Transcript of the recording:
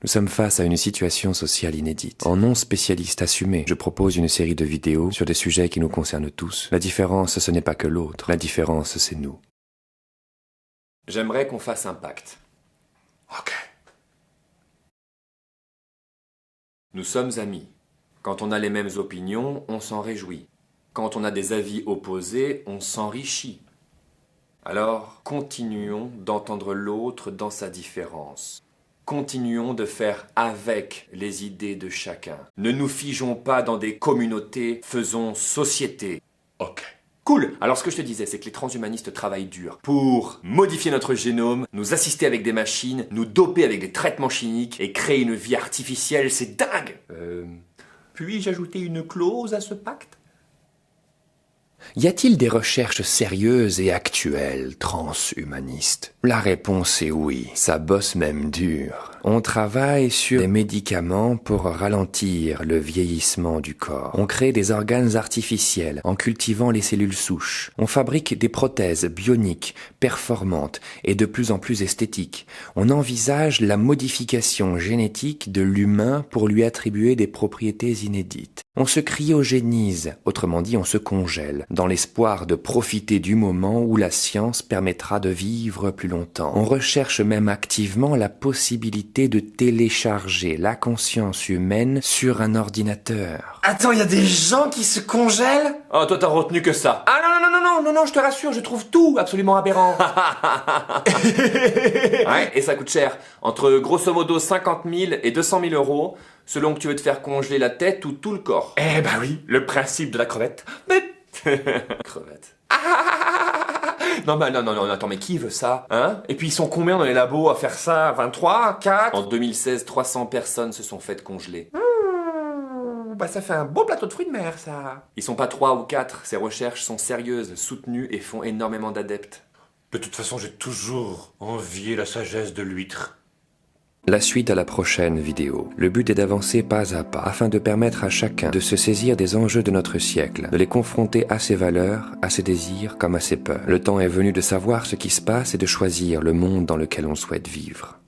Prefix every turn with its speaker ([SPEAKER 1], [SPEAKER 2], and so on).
[SPEAKER 1] Nous sommes face à une situation sociale inédite. En non spécialiste assumé, je propose une série de vidéos sur des sujets qui nous concernent tous. La différence, ce n'est pas que l'autre. La différence, c'est nous. J'aimerais qu'on fasse un pacte. Ok. Nous sommes amis. Quand on a les mêmes opinions, on s'en réjouit. Quand on a des avis opposés, on s'enrichit. Alors, continuons d'entendre l'autre dans sa différence. Continuons de faire avec les idées de chacun. Ne nous figeons pas dans des communautés, faisons société. Ok. Cool. Alors ce que je te disais, c'est que les transhumanistes travaillent dur pour modifier notre génome, nous assister avec des machines, nous doper avec des traitements chimiques et créer une vie artificielle, c'est dingue. Puis-je ajouter une clause à ce pacte ? Y a-t-il des recherches sérieuses et actuelles transhumanistes? La réponse est oui. Ça bosse même dur. On travaille sur des médicaments pour ralentir le vieillissement du corps. On crée des organes artificiels en cultivant les cellules souches. On fabrique des prothèses bioniques, performantes et de plus en plus esthétiques. On envisage la modification génétique de l'humain pour lui attribuer des propriétés inédites. On se cryogénise, autrement dit on se congèle, dans l'espoir de profiter du moment où la science permettra de vivre plus longtemps. On recherche même activement la possibilité de télécharger la conscience humaine sur un ordinateur.
[SPEAKER 2] Attends, il y a des gens qui se congèlent?
[SPEAKER 1] Oh, toi t'as retenu que ça. Ah non, je te rassure, je trouve tout absolument aberrant. Ouais, et ça coûte cher. Entre grosso modo 50 000 et 200 000 euros, selon que tu veux te faire congeler la tête ou tout le corps.
[SPEAKER 2] Eh ben oui, le principe de la crevette.
[SPEAKER 1] Crevette. Non, attends, mais qui veut ça, hein? Et puis ils sont combien dans les labos à faire ça? 23, 4? En 2016, 300 personnes se sont faites congeler.
[SPEAKER 2] Bah ça fait un beau plateau de fruits de mer, ça.
[SPEAKER 1] Ils sont pas 3 ou 4, ces recherches sont sérieuses, soutenues et font énormément d'adeptes.
[SPEAKER 3] De toute façon, j'ai toujours envié la sagesse de l'huître.
[SPEAKER 1] La suite à la prochaine vidéo. Le but est d'avancer pas à pas, afin de permettre à chacun de se saisir des enjeux de notre siècle, de les confronter à ses valeurs, à ses désirs comme à ses peurs. Le temps est venu de savoir ce qui se passe et de choisir le monde dans lequel on souhaite vivre.